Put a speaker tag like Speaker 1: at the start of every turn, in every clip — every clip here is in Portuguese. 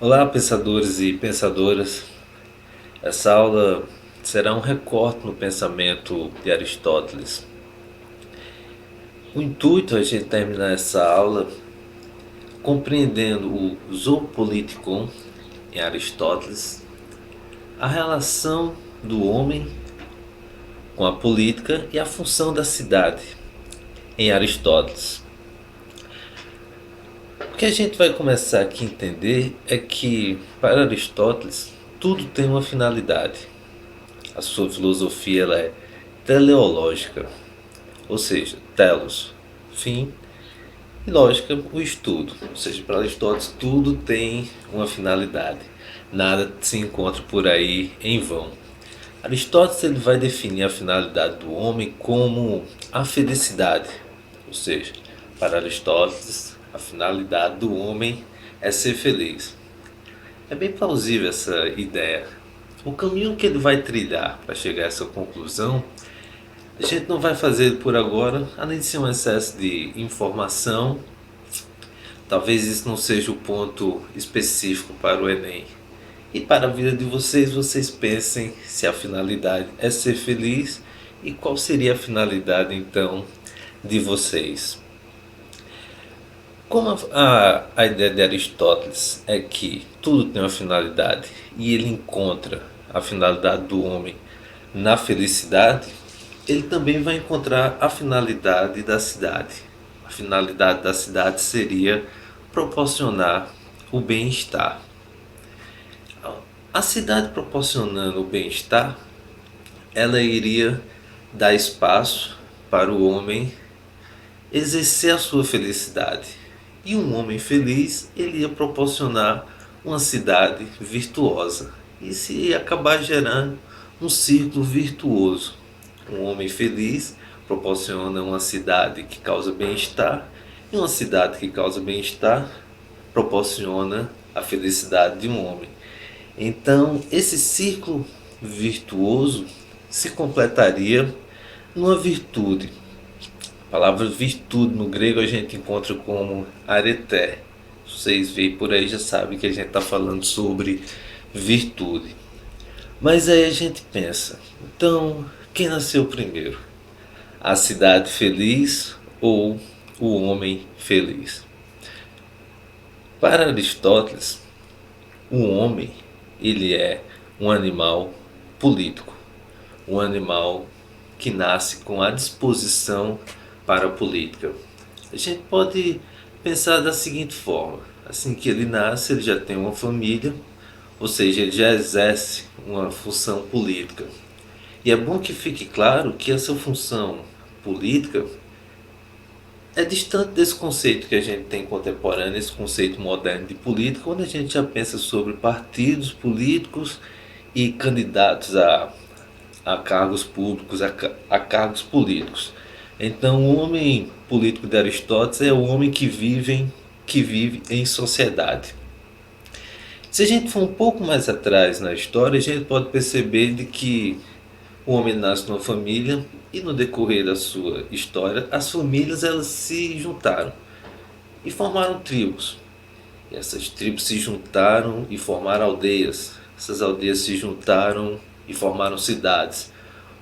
Speaker 1: Olá, pensadores e pensadoras. Essa aula será um recorte no pensamento de Aristóteles. O intuito é a gente terminar essa aula compreendendo o zoopolitikon em Aristóteles, a relação do homem com a política e a função da cidade em Aristóteles. O que a gente vai começar aqui a entender é que, para Aristóteles, tudo tem uma finalidade. A sua filosofia ela é teleológica, ou seja, telos, fim, e lógica, o estudo. Ou seja, para Aristóteles tudo tem uma finalidade, nada se encontra por aí em vão. Aristóteles ele vai definir a finalidade do homem como a felicidade, ou seja, para Aristóteles a finalidade do homem é ser feliz. É bem plausível essa ideia. O caminho que ele vai trilhar para chegar a essa conclusão, a gente não vai fazer por agora, além de ser um excesso de informação. Talvez isso não seja o ponto específico para o Enem. E para a vida de vocês, vocês pensem se a finalidade é ser feliz e qual seria a finalidade então de vocês. Como a ideia de Aristóteles é que tudo tem uma finalidade e ele encontra a finalidade do homem na felicidade, ele também vai encontrar a finalidade da cidade. A finalidade da cidade seria proporcionar o bem-estar. A cidade proporcionando o bem-estar, ela iria dar espaço para o homem exercer a sua felicidade. E um homem feliz, ele ia proporcionar uma cidade virtuosa. Isso ia acabar gerando um círculo virtuoso. Um homem feliz proporciona uma cidade que causa bem-estar, e uma cidade que causa bem-estar proporciona a felicidade de um homem. Então, esse círculo virtuoso se completaria numa virtude. A palavra virtude no grego a gente encontra como areté. Vocês veem por aí já sabem que a gente está falando sobre virtude. Mas aí a gente pensa, então quem nasceu primeiro? A cidade feliz ou o homem feliz? Para Aristóteles, o homem ele é um animal político, um animal que nasce com a disposição para a política. A gente pode pensar da seguinte forma: assim que ele nasce, ele já tem uma família, ou seja, ele já exerce uma função política. E é bom que fique claro que essa função política é distante desse conceito que a gente tem contemporâneo, esse conceito moderno de política, onde a gente já pensa sobre partidos políticos e candidatos a cargos públicos, a cargos políticos. Então, o homem político de Aristóteles é o homem que vive em sociedade. Se a gente for um pouco mais atrás na história, a gente pode perceber de que o homem nasce numa família e no decorrer da sua história, as famílias elas se juntaram e formaram tribos. E essas tribos se juntaram e formaram aldeias. Essas aldeias se juntaram e formaram cidades.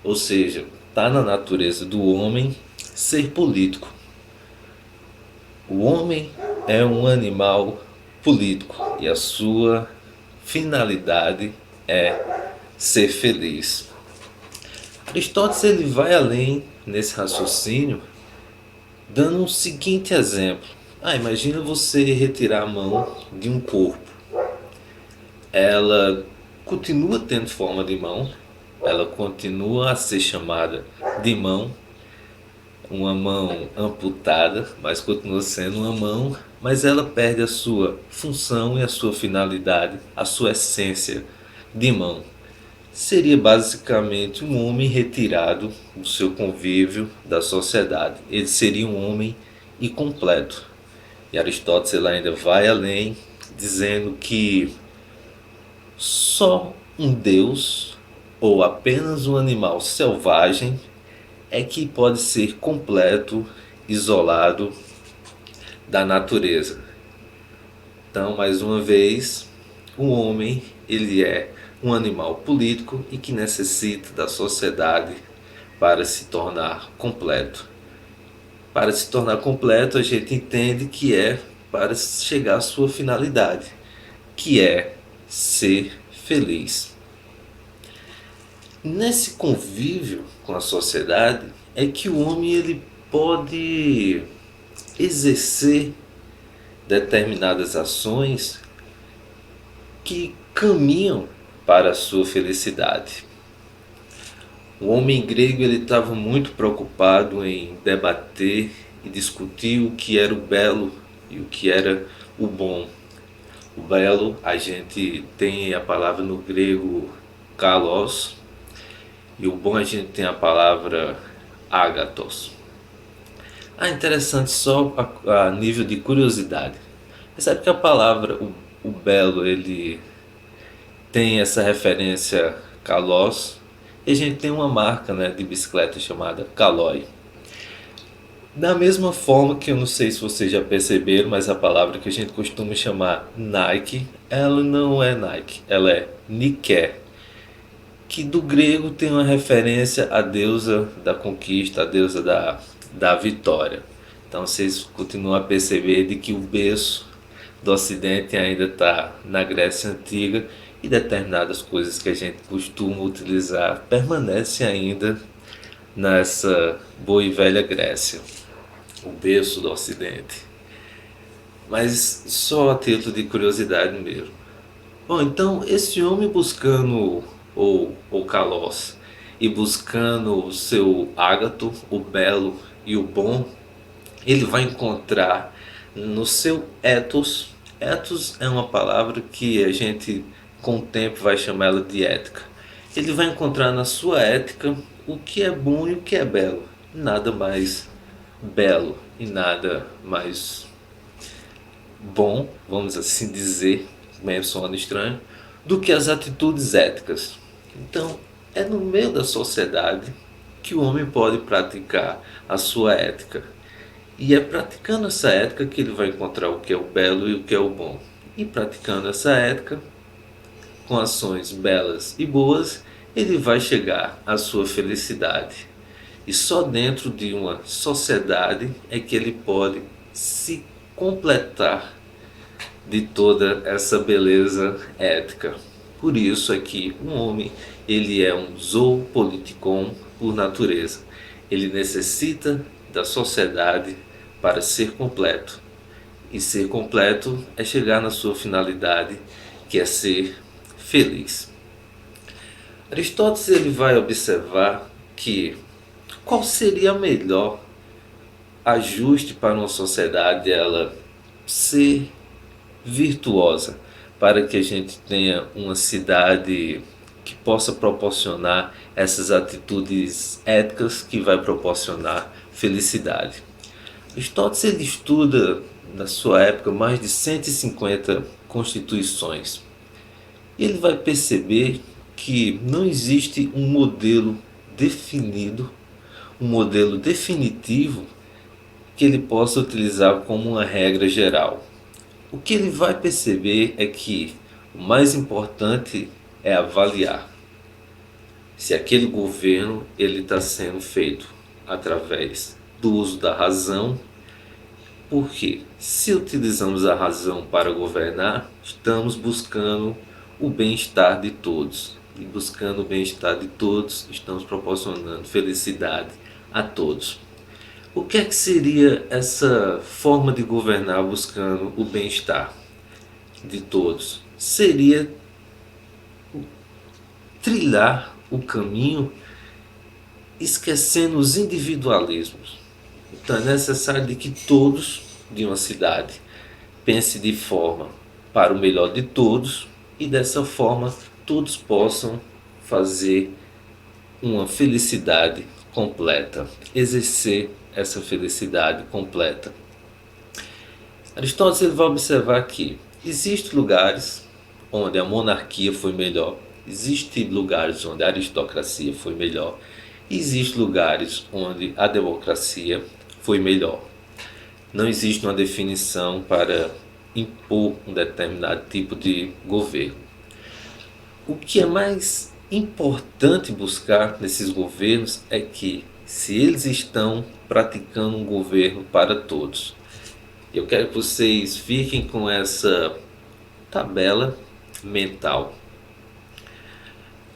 Speaker 1: Ou seja, está na natureza do homem ser político. O homem é um animal político e a sua finalidade é ser feliz. Aristóteles ele vai além nesse raciocínio, dando um seguinte exemplo. Imagina você retirar a mão de um corpo. Ela continua tendo forma de mão, ela continua a ser chamada de mão, uma mão amputada, mas continua sendo uma mão, mas ela perde a sua função e a sua finalidade, a sua essência de mão. Seria basicamente um homem retirado do seu convívio da sociedade. Ele seria um homem incompleto. E Aristóteles ainda vai além, dizendo que só um deus ou apenas um animal selvagem é que pode ser completo, isolado da natureza. Então, mais uma vez, o homem ele é um animal político e que necessita da sociedade para se tornar completo. Para se tornar completo, a gente entende que é para chegar à sua finalidade, que é ser feliz. Nesse convívio com a sociedade é que o homem ele pode exercer determinadas ações que caminham para a sua felicidade. O homem grego ele estava muito preocupado em debater e discutir o que era o belo e o que era o bom. O belo a gente tem a palavra no grego kalos e o bom a gente tem a palavra agathos. Interessante só a nível de curiosidade. Você sabe que a palavra o belo ele tem essa referência kalos e a gente tem uma marca, né, de bicicleta chamada Caloi. Da mesma forma que eu não sei se vocês já perceberam, mas a palavra que a gente costuma chamar Nike, ela não é Nike, ela é Nike, que do grego tem uma referência à deusa da conquista, à deusa da vitória. Então vocês continuam a perceber de que o berço do Ocidente ainda está na Grécia Antiga e determinadas coisas que a gente costuma utilizar permanecem ainda nessa boa e velha Grécia, o berço do Ocidente. Mas só a título de curiosidade mesmo. Bom, então esse homem buscando o kalos e buscando o seu ágato, o belo e o bom, ele vai encontrar no seu ethos. Ethos é uma palavra que a gente com o tempo vai chamar ela de ética. Ele vai encontrar na sua ética o que é bom e o que é belo. Nada mais belo e nada mais bom, vamos assim dizer, meio soando estranho, do que as atitudes éticas. Então, é no meio da sociedade que o homem pode praticar a sua ética. E é praticando essa ética que ele vai encontrar o que é o belo e o que é o bom. E praticando essa ética, com ações belas e boas, ele vai chegar à sua felicidade. E só dentro de uma sociedade é que ele pode se completar de toda essa beleza ética. Por isso é que um homem ele é um zoopoliticon por natureza. Ele necessita da sociedade para ser completo. E ser completo é chegar na sua finalidade, que é ser feliz. Aristóteles ele vai observar que qual seria melhor ajuste para uma sociedade ela ser virtuosa, para que a gente tenha uma cidade que possa proporcionar essas atitudes éticas que vai proporcionar felicidade. Aristóteles ele estuda na sua época mais de 150 constituições. E ele vai perceber que não existe um modelo definido, um modelo definitivo que ele possa utilizar como uma regra geral. O que ele vai perceber é que o mais importante é avaliar se aquele governo ele está sendo feito através do uso da razão, porque se utilizamos a razão para governar, estamos buscando o bem-estar de todos. E buscando o bem-estar de todos, estamos proporcionando felicidade a todos. O que é que seria essa forma de governar buscando o bem-estar de todos? Seria trilhar o caminho esquecendo os individualismos. Então é necessário de que todos de uma cidade pensem de forma para o melhor de todos e dessa forma todos possam fazer uma felicidade completa, exercer essa felicidade completa. Aristóteles ele vai observar que existem lugares onde a monarquia foi melhor, existem lugares onde a aristocracia foi melhor, existem lugares onde a democracia foi melhor. Não existe uma definição para impor um determinado tipo de governo. O que é mais importante buscar nesses governos é que, se eles estão praticando um governo para todos. Eu quero que vocês fiquem com essa tabela mental.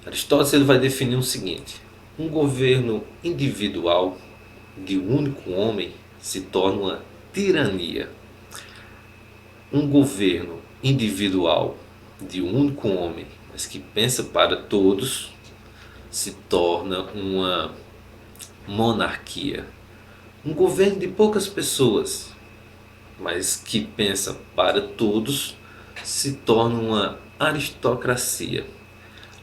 Speaker 1: Aristóteles ele vai definir o seguinte: um governo individual de um único homem se torna uma tirania. Um governo individual de um único homem, mas que pensa para todos, se torna uma monarquia. Um governo de poucas pessoas, mas que pensa para todos, se torna uma aristocracia.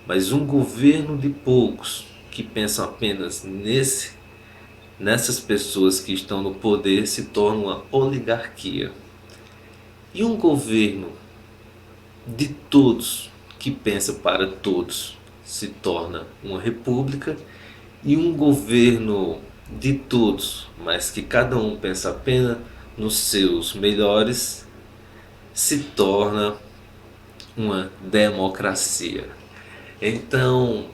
Speaker 1: Mas um governo de poucos, que pensam apenas nessas pessoas que estão no poder, se torna uma oligarquia. E um governo de todos, que pensa para todos, se torna uma república. E um governo de todos, mas que cada um pensa apenas nos seus melhores, se torna uma democracia. Então,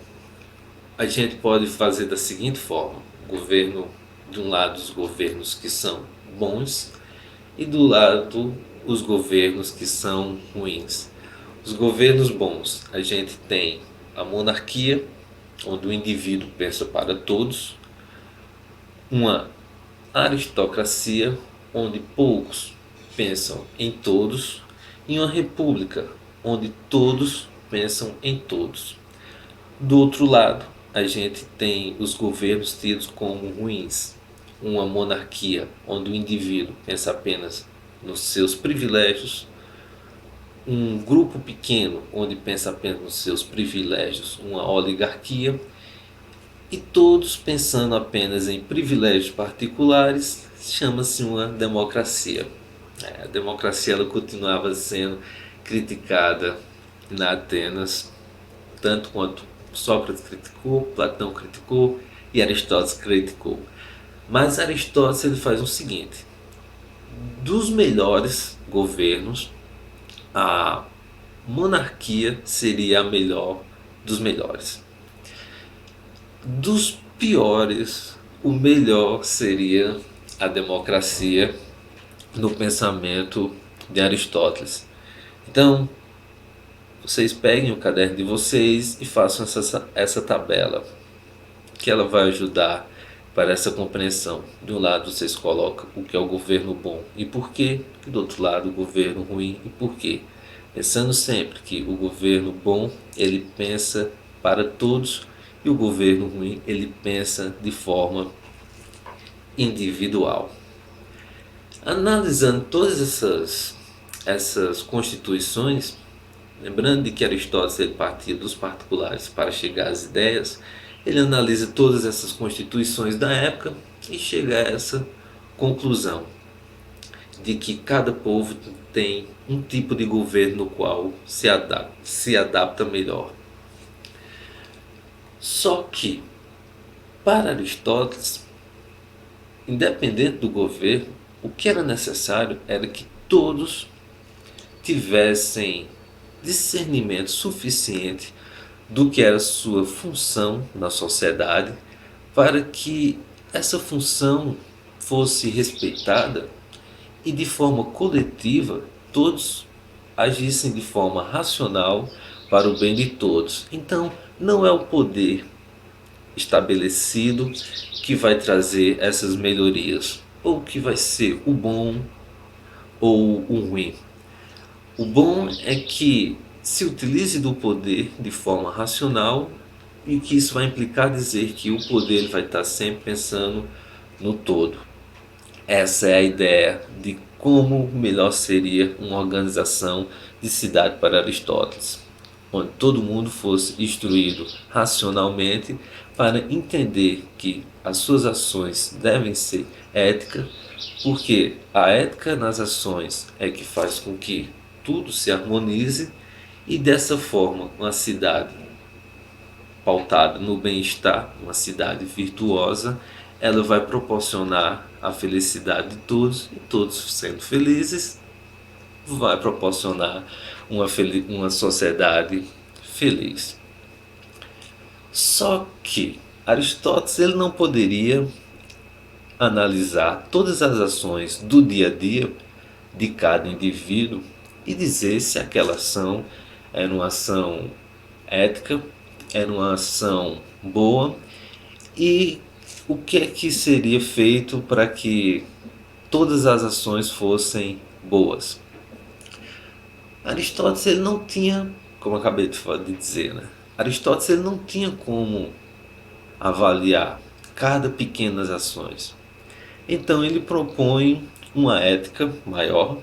Speaker 1: a gente pode fazer da seguinte forma: governo, de um lado os governos que são bons e do lado os governos que são ruins. Os governos bons, a gente tem a monarquia, onde o indivíduo pensa para todos, uma aristocracia, onde poucos pensam em todos, e uma república, onde todos pensam em todos. Do outro lado, a gente tem os governos tidos como ruins, uma monarquia, onde o indivíduo pensa apenas nos seus privilégios, um grupo pequeno, onde pensa apenas nos seus privilégios, uma oligarquia, e todos pensando apenas em privilégios particulares, chama-se uma democracia. A democracia ela continuava sendo criticada na Atenas, tanto quanto Sócrates criticou, Platão criticou e Aristóteles criticou. Mas Aristóteles ele faz o seguinte: dos melhores governos, a monarquia seria a melhor dos melhores. Dos piores, o melhor seria a democracia no pensamento de Aristóteles. Então, vocês peguem o caderno de vocês e façam essa tabela, que ela vai ajudar para essa compreensão. De um lado vocês colocam o que é o governo bom e por quê, e do outro lado o governo ruim e por quê. Pensando sempre que o governo bom, ele pensa para todos, e o governo ruim, ele pensa de forma individual. Analisando todas essas constituições, lembrando de que Aristóteles ele partia dos particulares para chegar às ideias, ele analisa todas essas constituições da época e chega a essa conclusão de que cada povo tem um tipo de governo no qual se adapta melhor. Só que, para Aristóteles, independente do governo, o que era necessário era que todos tivessem discernimento suficiente do que era sua função na sociedade, para que essa função fosse respeitada e de forma coletiva todos agissem de forma racional para o bem de todos. Então, não é o poder estabelecido que vai trazer essas melhorias, ou que vai ser o bom ou o ruim. O bom é que se utilize do poder de forma racional, e que isso vai implicar dizer que o poder vai estar sempre pensando no todo. Essa é a ideia de como melhor seria uma organização de cidade para Aristóteles, onde todo mundo fosse instruído racionalmente para entender que as suas ações devem ser éticas, porque a ética nas ações é que faz com que tudo se harmonize, e dessa forma uma cidade pautada no bem-estar, uma cidade virtuosa, ela vai proporcionar a felicidade de todos, e todos sendo felizes, vai proporcionar uma sociedade feliz. Só que Aristóteles ele não poderia analisar todas as ações do dia a dia de cada indivíduo e dizer se aquela ação era uma ação ética, era uma ação boa e o que é que seria feito para que todas as ações fossem boas. Aristóteles ele não tinha, como eu acabei de dizer, né? Aristóteles ele não tinha como avaliar cada pequenas ações. Então ele propõe uma ética maior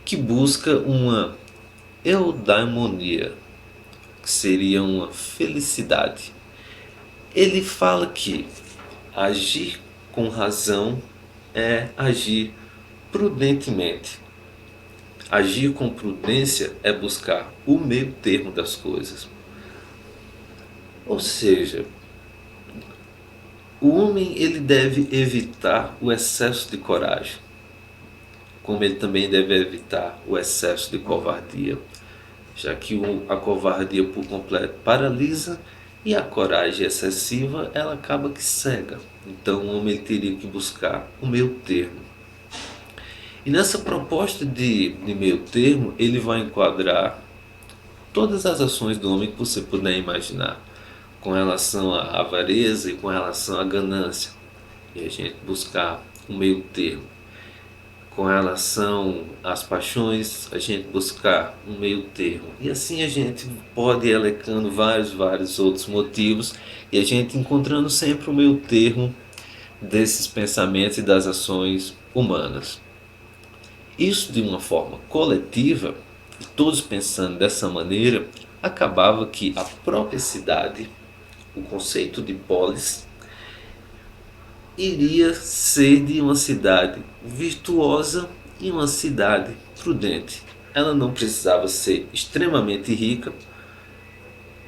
Speaker 1: que busca uma eudaimonia, que seria uma felicidade. Ele fala que agir com razão é agir prudentemente. Agir com prudência é buscar o meio termo das coisas. Ou seja, o homem ele deve evitar o excesso de coragem, como ele também deve evitar o excesso de covardia, já que a covardia por completo paralisa e a coragem excessiva ela acaba que cega. Então o homem ele teria que buscar o meio termo. E nessa proposta de meio termo ele vai enquadrar todas as ações do homem que você puder imaginar, com relação à avareza e com relação à ganância. E a gente buscar um meio termo. Com relação às paixões, a gente buscar um meio termo. E assim a gente pode ir elencando vários outros motivos e a gente encontrando sempre o meio termo desses pensamentos e das ações humanas. Isso de uma forma coletiva, todos pensando dessa maneira, acabava que a própria cidade, o conceito de polis, iria ser de uma cidade virtuosa e uma cidade prudente. Ela não precisava ser extremamente rica,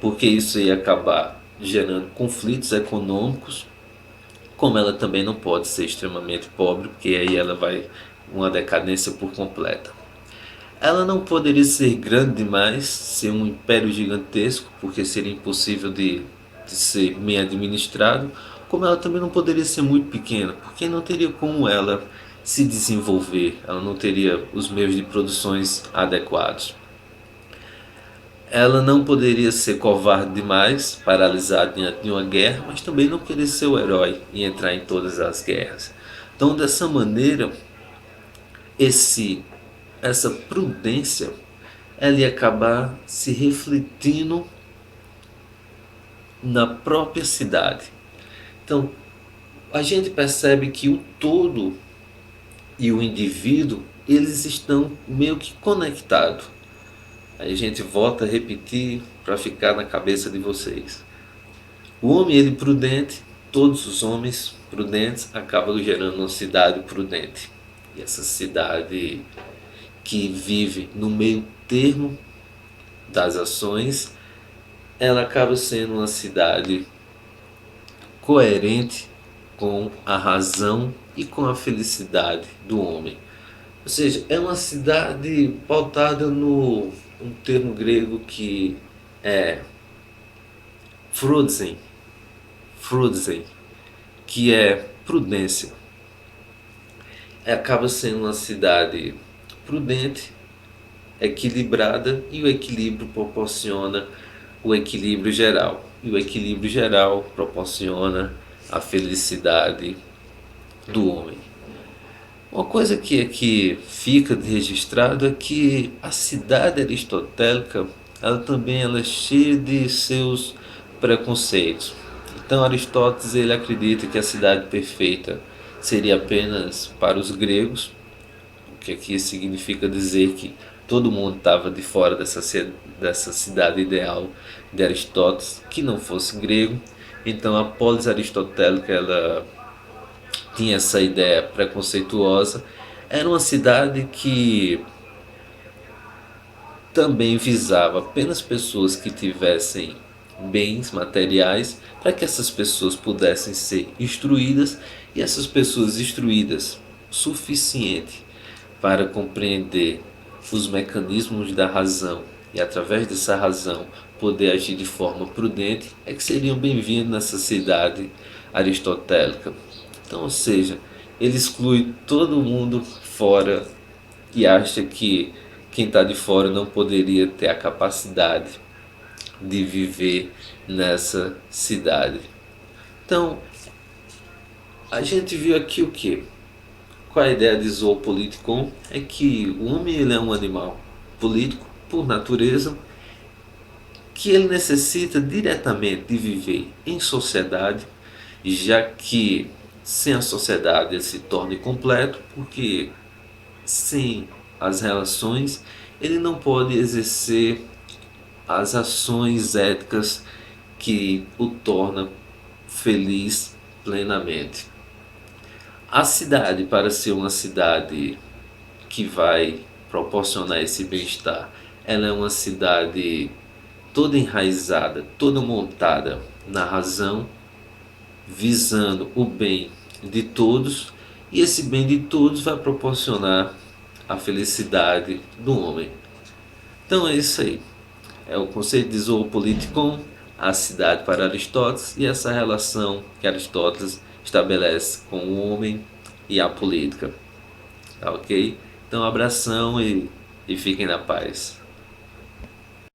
Speaker 1: porque isso ia acabar gerando conflitos econômicos, como ela também não pode ser extremamente pobre, porque aí ela vai uma decadência por completa. Ela não poderia ser grande demais, ser um império gigantesco, porque seria impossível de ser bem administrado, como ela também não poderia ser muito pequena, porque não teria como ela se desenvolver, ela não teria os meios de produções adequados. Ela não poderia ser covarde demais, paralisada diante de uma guerra, mas também não querer ser o herói e entrar em todas as guerras. Então, dessa maneira, essa prudência ela ia acabar se refletindo na própria cidade. Então, a gente percebe que o todo e o indivíduo, eles estão meio que conectados. Aí a gente volta a repetir para ficar na cabeça de vocês. O homem ele prudente, todos os homens prudentes acabam gerando uma cidade prudente. E essa cidade que vive no meio termo das ações, ela acaba sendo uma cidade coerente com a razão e com a felicidade do homem. Ou seja, é uma cidade pautada no um termo grego que é Frudzen, que é prudência. Acaba sendo uma cidade prudente, equilibrada, e o equilíbrio proporciona o equilíbrio geral. E o equilíbrio geral proporciona a felicidade do homem. Uma coisa que aqui fica registrado é que a cidade aristotélica ela é cheia de seus preconceitos. Então Aristóteles ele acredita que a cidade perfeita seria apenas para os gregos, o que aqui significa dizer que todo mundo estava de fora dessa cidade ideal de Aristóteles, que não fosse grego. Então a polis aristotélica ela tinha essa ideia preconceituosa. Era uma cidade que também visava apenas pessoas que tivessem bens materiais, para que essas pessoas pudessem ser instruídas, e essas pessoas instruídas o suficiente para compreender os mecanismos da razão e através dessa razão poder agir de forma prudente, é que seriam bem-vindos na sociedade aristotélica. Então, ou seja, ele exclui todo mundo fora e acha que quem está de fora não poderia ter a capacidade de viver nessa cidade. Então, a gente viu aqui o que? Qual a ideia de zoopoliticon? É que o homem ele é um animal político por natureza, que ele necessita diretamente de viver em sociedade, já que sem a sociedade ele se torna incompleto, porque sem as relações ele não pode exercer as ações éticas que o torna feliz plenamente. A cidade, para ser uma cidade que vai proporcionar esse bem-estar, ela é uma cidade toda enraizada, toda montada na razão, visando o bem de todos, e esse bem de todos vai proporcionar a felicidade do homem. Então é isso aí. É o conceito de zoopoliticon, a cidade para Aristóteles e essa relação que Aristóteles estabelece com o homem e a política. Tá ok? Então, um abração e fiquem na paz.